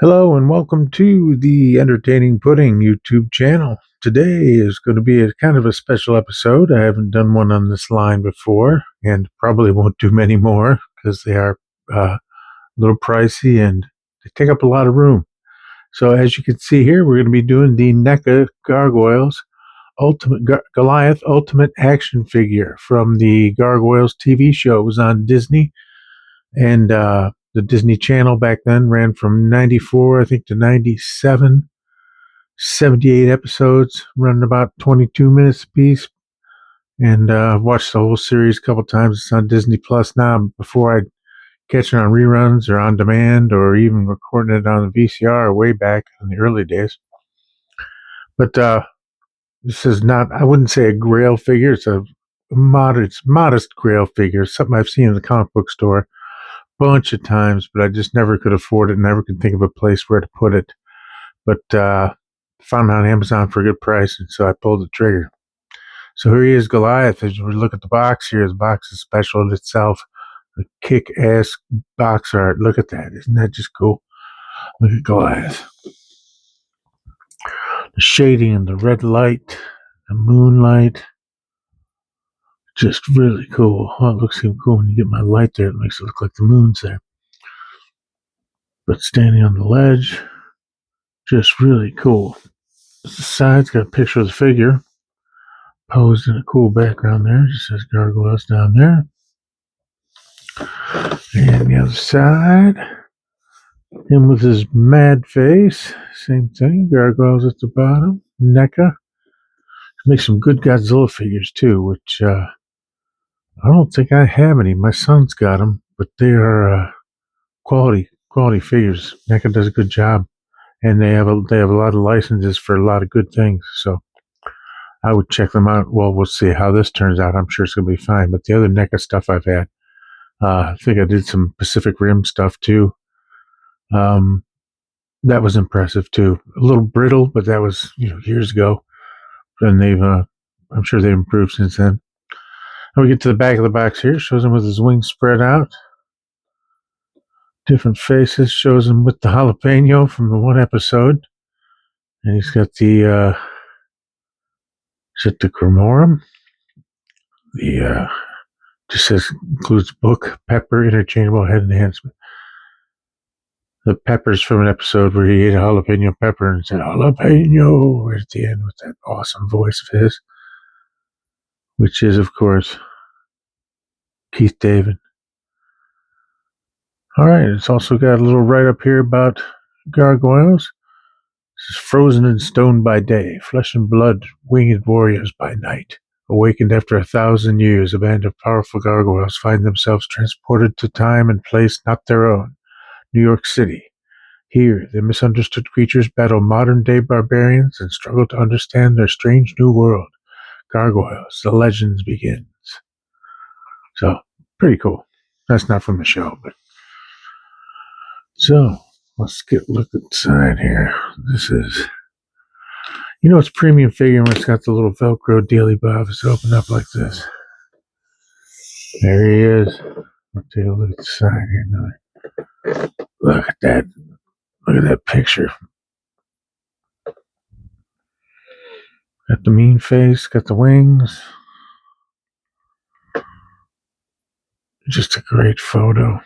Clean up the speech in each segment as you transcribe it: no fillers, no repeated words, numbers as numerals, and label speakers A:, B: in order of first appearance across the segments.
A: Hello and welcome to the Entertaining Pudding YouTube channel. Today is going to be a kind of a special episode. I haven't done one on this line before and probably won't do many more because they are a little pricey and they take up a lot of room. So as you can see here, we're going to be doing the NECA Gargoyles Goliath Ultimate Action Figure from the Gargoyles TV show. It was on Disney and the Disney Channel back then ran from 94, I think, to 97, 78 episodes, running about 22 minutes apiece. And I've watched the whole series a couple times. It's on Disney Plus now. Before I'd catch it on reruns or on demand or even recording it on the VCR way back in the early days. But this is not, I wouldn't say a grail figure. It's a modest grail figure, something I've seen in the comic book store bunch of times, but I just never could afford it, never could think of a place where to put it. But found it on Amazon for a good price, and so I pulled the trigger. So here he is, Goliath. As we look at the box here, the box is special in itself. A kick-ass box art. Look at that. Isn't that just cool? Look at Goliath. The shading and the red light, the moonlight. Just really cool. Oh, it looks even cool when you get my light there. It makes it look like the moon's there. But standing on the ledge, just really cool. The side's got a picture of the figure posed in a cool background there. It just says Gargoyles down there. And the other side, him with his mad face. Same thing. Gargoyles at the bottom. NECA. Makes some good Godzilla figures too, which I don't think I have any. My son's got them, but they are quality figures. NECA does a good job, and they have a lot of licenses for a lot of good things. So I would check them out. Well, we'll see how this turns out. I'm sure it's going to be fine. But the other NECA stuff I've had, I think I did some Pacific Rim stuff too. That was impressive too. A little brittle, but that was years ago. And I'm sure they've improved since then. And we get to the back of the box here. Shows him with his wings spread out. Different faces. Shows him with the jalapeno from the one episode. And he's got the Cremorum. The just says includes book, pepper, interchangeable head enhancement. The pepper's from an episode where he ate a jalapeno pepper and said jalapeno right at the end with that awesome voice of his, which is, of course, Keith David. All right, it's also got a little write-up here about Gargoyles. This is frozen in stone by day, flesh and blood, winged warriors by night. Awakened after 1,000 years, a band of powerful gargoyles find themselves transported to time and place not their own, New York City. Here, the misunderstood creatures battle modern-day barbarians and struggle to understand their strange new world. Gargoyles, the legends begins. So, pretty cool. That's not from the show, but... So, let's get a look inside here. This is... it's premium figure when it's got the little Velcro daily bob. It's opened up like this. There he is. Let's take a look at the side here now. Look at that. Look at that picture. Got the mean face, got the wings. Just a great photo.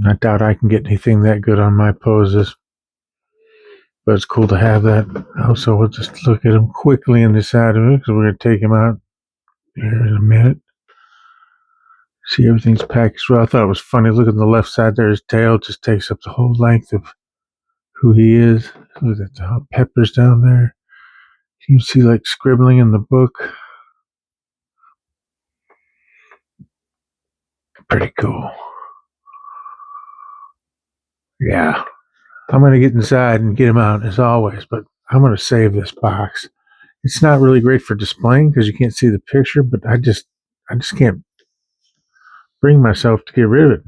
A: I doubt I can get anything that good on my poses. But it's cool to have that. Also, we'll just look at him quickly in the side of it because we're going to take him out here in a minute. See, everything's packaged well. I thought it was funny. Look at the left side there. His tail just takes up the whole length of who he is. Look at the peppers down there. You can see like scribbling in the book. Pretty cool. Yeah. I'm going to get inside and get him out as always, but I'm going to save this box. It's not really great for displaying because you can't see the picture, but I just can't bring myself to get rid of it.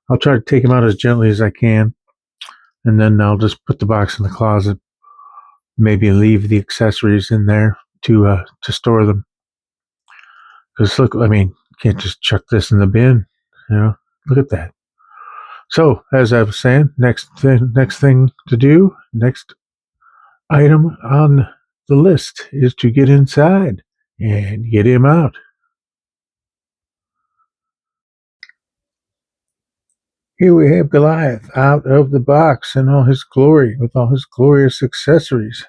A: I'll try to take him out as gently as I can, and then I'll just put the box in the closet. Maybe leave the accessories in there to store them. Because look, you can't just chuck this in the bin. Look at that. So, as I was saying, next thing to do, next item on the list is to get inside and get him out. Here we have Goliath out of the box in all his glory with all his glorious accessories.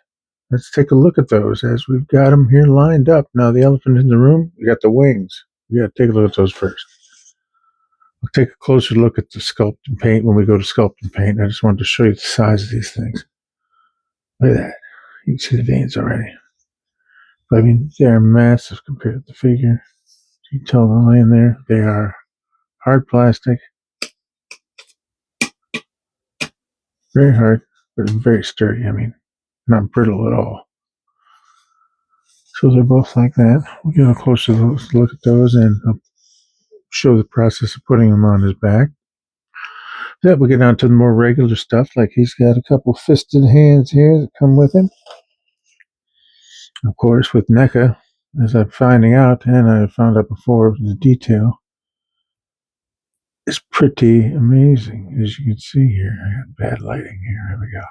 A: Let's take a look at those as we've got them here lined up. Now, the elephant in the room, we got the wings. We got to take a look at those first. We'll take a closer look at the sculpt and paint when we go to sculpt and paint. I just wanted to show you the size of these things. Look at that. You can see the veins already. But, I mean, they're massive compared to the figure. You can tell them laying there. They are hard plastic. Very hard, but very sturdy. I mean, not brittle at all. So they're both like that. We'll get a closer look at those and show the process of putting them on his back. Then we'll get on to the more regular stuff, like he's got a couple fisted hands here that come with him. Of course, with NECA, as I'm finding out, and I found out before, the detail is pretty amazing, as you can see here. I got bad lighting here. There we go.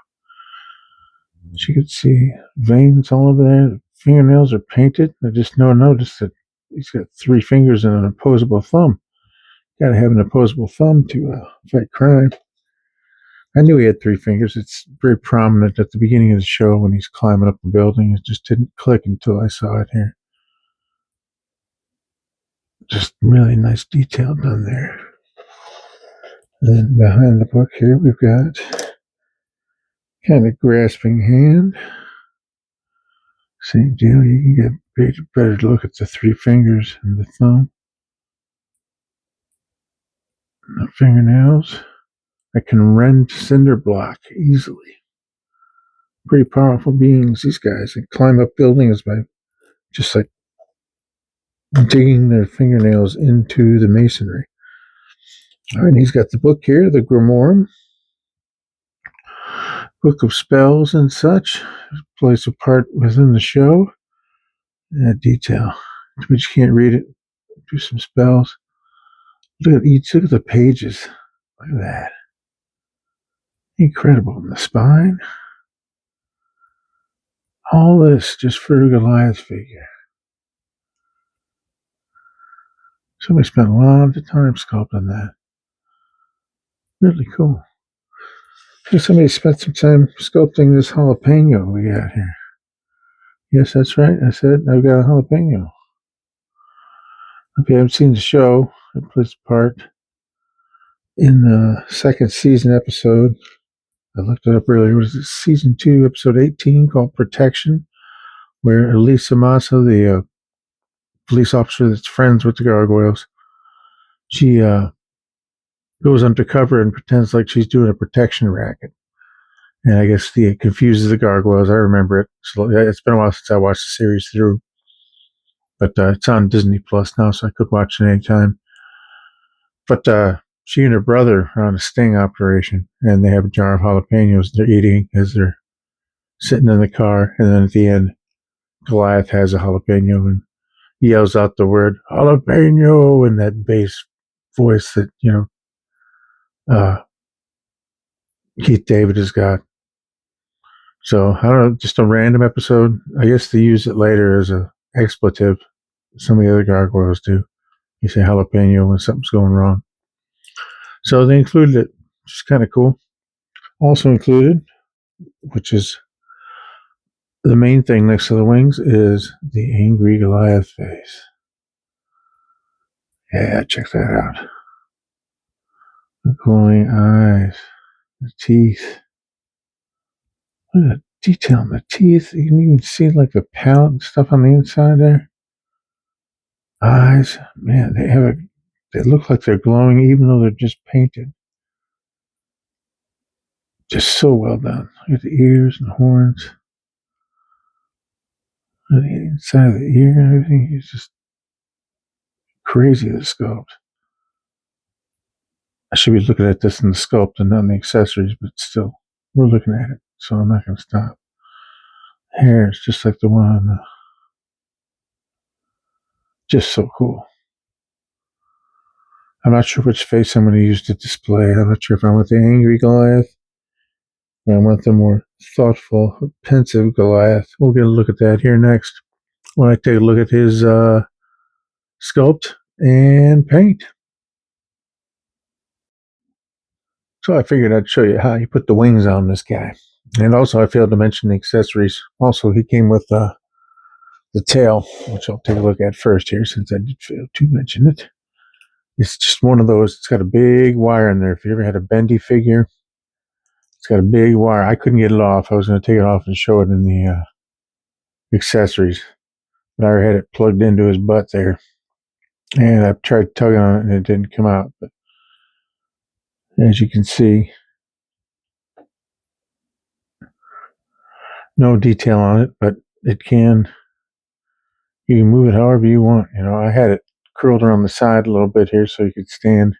A: As you can see, veins all over there. The fingernails are painted. I just noticed that he's got 3 fingers and an opposable thumb. Got to have an opposable thumb to fight crime. I knew he had 3 fingers. It's very prominent at the beginning of the show when he's climbing up the building. It just didn't click until I saw it here. Just really nice detail done there. And then behind the book here, we've got kind of grasping hand. Same deal. You can get a better look at the 3 fingers and the thumb. The fingernails that can rend cinder block easily. Pretty powerful beings, these guys. They climb up buildings by just like digging their fingernails into the masonry. All right, he's got the book here, the Grimoire, book of spells and such. Plays a part within the show. Detail, but you can't read it. Do some spells. Look at the pages. Look at that. Incredible. And the spine. All this just for a Goliath figure. Somebody spent a lot of time sculpting that. Really cool. Somebody spent some time sculpting this jalapeno we got here. Yes, that's right. I said I've got a jalapeno. If you haven't seen the show, it plays a part in the 2nd season episode. I looked it up earlier. It was season 2, episode 18, called Protection, where Elisa Massa, the police officer that's friends with the Gargoyles, she goes undercover and pretends like she's doing a protection racket. And I guess it confuses the Gargoyles. I remember it. So it's been a while since I watched the series through. But it's on Disney Plus now, so I could watch it anytime. But she and her brother are on a sting operation, and they have a jar of jalapenos they're eating as they're sitting in the car. And then at the end, Goliath has a jalapeno and yells out the word jalapeno in that bass voice that, Keith David has got. So, I don't know, just a random episode. I guess they use it later as an expletive. Some of the other gargoyles do. You say jalapeno when something's going wrong. So they included it, which is kind of cool. Also included, which is the main thing next to the wings, is the angry Goliath face. Yeah, check that out. The glowing eyes, the teeth. Look at the detail on the teeth. You can even see like the palate and stuff on the inside there. Eyes, man, they look like they're glowing even though they're just painted. Just so well done. Look at the ears and horns. Look at the inside of the ear and everything. It's just crazy, the sculpt. I should be looking at this in the sculpt and not in the accessories, but still, we're looking at it, so I'm not going to stop. Hair is just like the one on the... Just so cool. I'm not sure which face I'm going to use to display. I'm not sure if I want the angry Goliath or I want the more thoughtful, pensive Goliath. We'll get a look at that here next when I take a look at his sculpt and paint. So I figured I'd show you how you put the wings on this guy. And also I failed to mention the accessories. Also, he came with the tail, which I'll take a look at first here since I did fail to mention it. It's just one of those. It's got a big wire in there. If you ever had a bendy figure, it's got a big wire. I couldn't get it off. I was going to take it off and show it in the accessories. But I already had it plugged into his butt there. And I tried tugging on it and it didn't come out. But as you can see, no detail on it, but you can move it however you want. I had it curled around the side a little bit here so you could stand.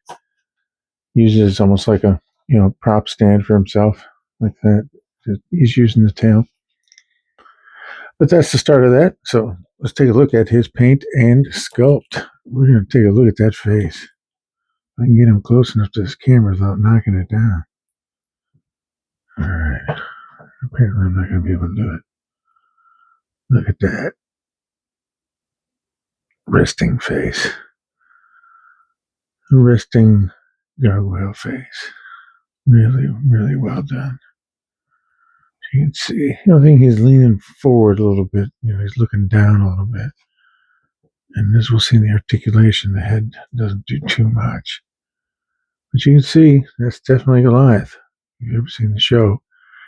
A: Use it as almost like a prop stand for himself, like that. He's using the tail. But that's the start of that. So let's take a look at his paint and sculpt. We're going to take a look at that face. I can get him close enough to this camera without knocking it down. All right. Apparently I'm not going to be able to do it. Look at that. Resting face. Resting gargoyle face. Really, really well done. You can see, I think he's leaning forward a little bit. He's looking down a little bit. And as we'll see in the articulation, the head doesn't do too much. But you can see, that's definitely Goliath. If you've ever seen the show.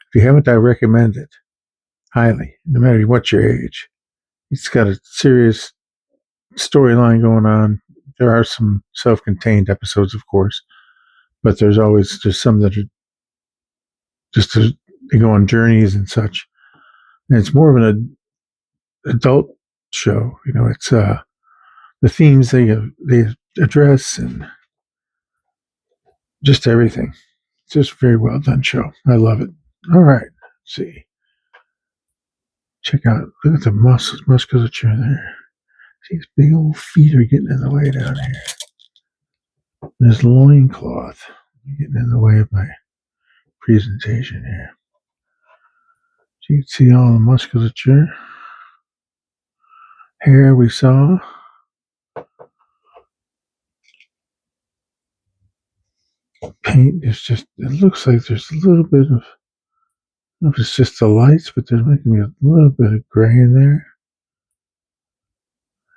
A: If you haven't, I recommend it. Highly. No matter what your age. It's got a serious storyline going on. There are some self-contained episodes, of course. But there's some that are they go on journeys and such. And it's more of an adult show. It's the themes they address and just everything. It's just a very well done show. I love it. All right, let's see. Check out. Look at the musculature there. See, his big old feet are getting in the way down here. This loincloth getting in the way of my presentation here. So you can see all the musculature. Hair we saw. Paint is just, it looks like there's a little bit of, I don't know if it's just the lights, but there's making me a little bit of gray in there.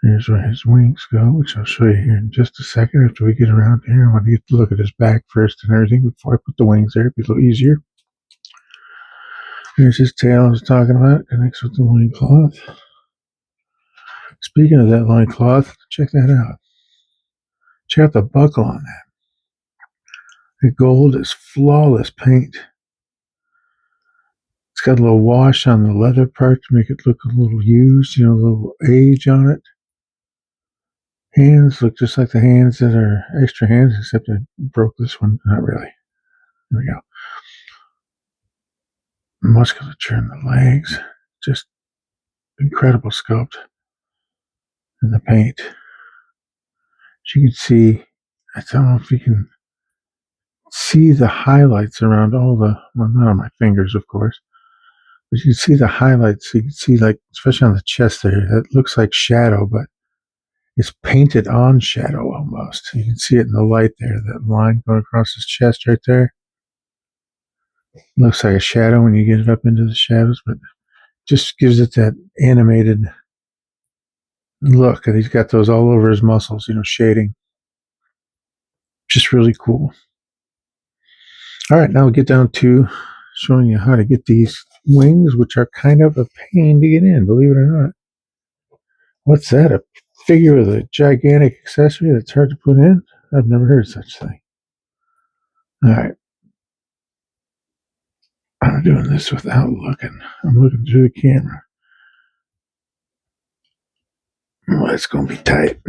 A: Here's where his wings go, which I'll show you here in just a second after we get around here. I want to get to look at his back first and everything before I put the wings there. It'll be a little easier. Here's his tail I was talking about. Connects with the loincloth. Speaking of that loincloth, check that out. Check out the buckle on that. The gold is flawless paint. It's got a little wash on the leather part to make it look a little used, a little age on it. Hands look just like the hands that are extra hands, except I broke this one. Not really. There we go. Musculature in the legs. Just incredible sculpt in the paint. As you can see, I don't know if you can see the highlights around all the, well, not on my fingers, of course, but you can see the highlights. You can see, like, especially on the chest there, that looks like shadow, but it's painted on shadow almost. You can see it in the light there, that line going across his chest right there. Looks like a shadow when you get it up into the shadows, but just gives it that animated look. And he's got those all over his muscles, shading. Just really cool. All right, now we'll get down to showing you how to get these wings, which are kind of a pain to get in, believe it or not. What's that? A figure with a gigantic accessory that's hard to put in? I've never heard of such thing. All right. I'm doing this without looking. I'm looking through the camera. Well, it's going to be tight.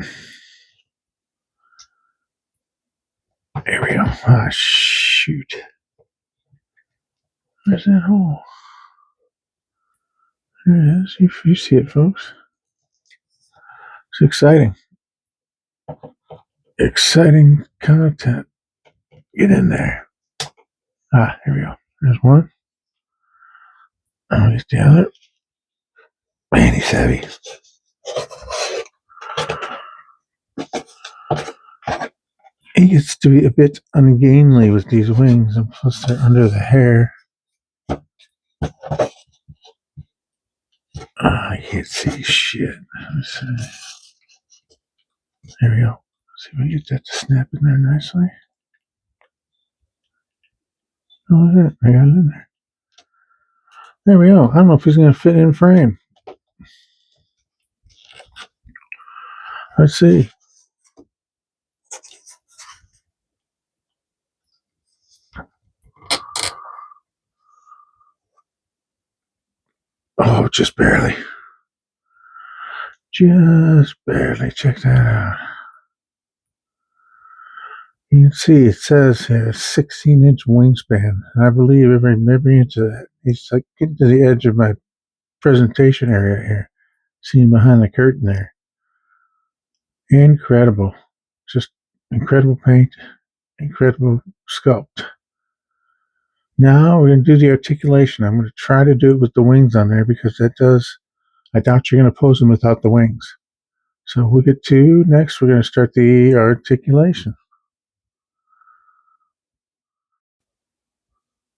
A: There we go. Ah, shoot. Where's that hole? There it is. You see it, folks. It's exciting. Exciting content. Get in there. Ah, here we go. There's one. Oh, here's the other. Man, he's heavy. He gets to be a bit ungainly with these wings, and plus they're under the hair. I can't see shit. There we go. See if we can get that to snap in there nicely. Oh, look at it. I got it in there. There we go. I don't know if he's going to fit in frame. Let's see. Oh, just barely. Just barely. Check that out. You can see it says here 16-inch wingspan. I believe every inch of that. He's like getting to the edge of my presentation area here. Seeing behind the curtain there. Incredible. Just incredible paint. Incredible sculpt. Now we're going to do the articulation. I'm going to try to do it with the wings on there because that does. I doubt you're going to pose them without the wings. So we'll get to next. We're going to start the articulation.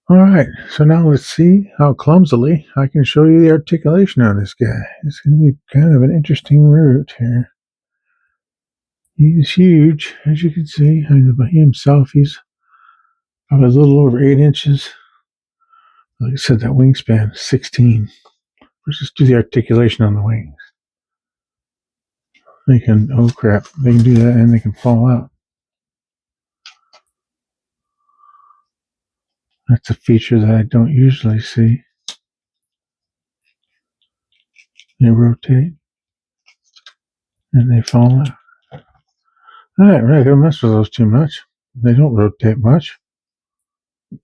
A: All right, so now let's see how clumsily I can show you the articulation on this guy. It's going to be kind of an interesting route here. He's huge, as you can see. I mean, he himself, he's about a little over 8 inches. Like I said, that wingspan is 16. Let's just do the articulation on the wings. They can, oh crap, they can do that and they can fall out. That's a feature that I don't usually see. They rotate and they fall out. Alright, we're not going to mess with those too much. They don't rotate much.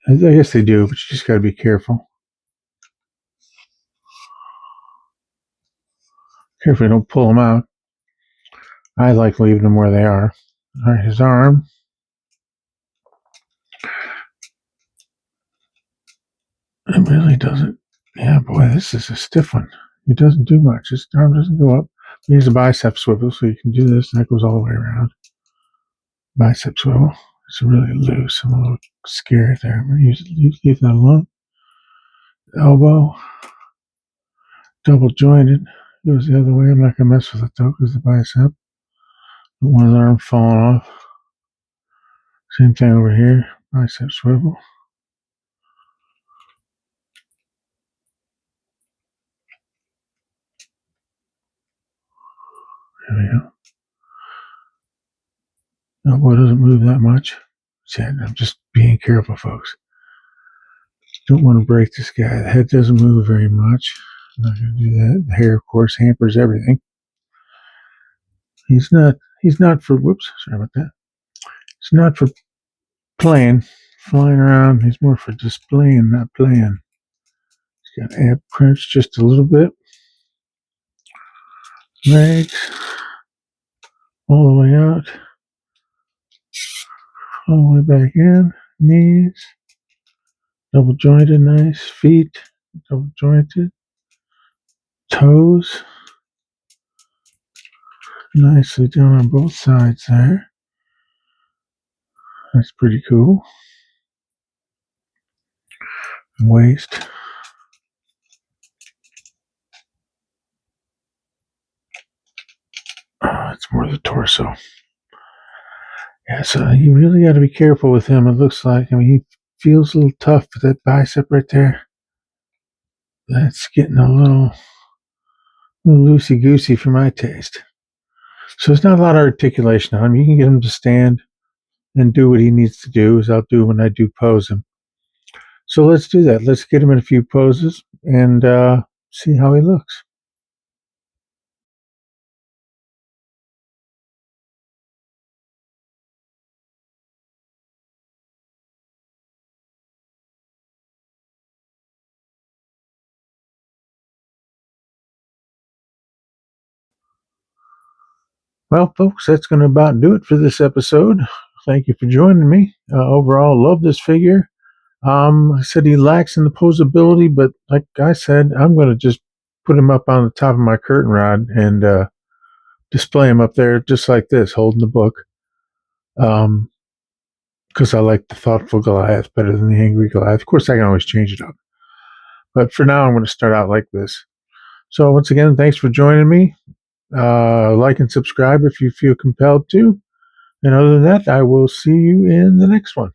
A: I guess they do, but you just got to be careful. Carefully don't pull them out. I like leaving them where they are. Alright, his arm. It really doesn't. Yeah, boy, this is a stiff one. It doesn't do much. His arm doesn't go up. Here's a bicep swivel, so you can do this. That goes all the way around. Bicep swivel. It's really loose. I'm a little scared there. I'm going to leave that alone. Elbow. Double jointed. Goes the other way. I'm not going to mess with it though, because the bicep. One arm falling off. Same thing over here. Bicep swivel. There we go. Elbow doesn't move that much. I'm just being careful, folks. Don't want to break this guy. The head doesn't move very much. I'm not going to do that. The hair, of course, hampers everything. He's not for, whoops, sorry about that. It's not for playing, flying around. He's more for displaying, not playing. He's got ab crunch just a little bit. Legs, all the way out. All the way back in. Knees. Double jointed, nice. Feet. Double jointed. Toes. Nicely done on both sides there. That's pretty cool. Waist. Oh, it's more the torso. Yeah, so you really got to be careful with him. It looks like, I mean, he feels a little tough, but that bicep right there, that's getting a little loosey-goosey for my taste. So there's not a lot of articulation on him. You can get him to stand and do what he needs to do, as I'll do when I do pose him. So let's do that. Let's get him in a few poses and see how he looks. Well, folks, that's going to about do it for this episode. Thank you for joining me. Overall, love this figure. I said he lacks in the posability, but like I said, I'm going to just put him up on the top of my curtain rod and display him up there just like this, holding the book. Because I like the thoughtful Goliath better than the angry Goliath. Of course, I can always change it up. But for now, I'm going to start out like this. So once again, thanks for joining me. Like and subscribe if you feel compelled to. And other than that, I will see you in the next one.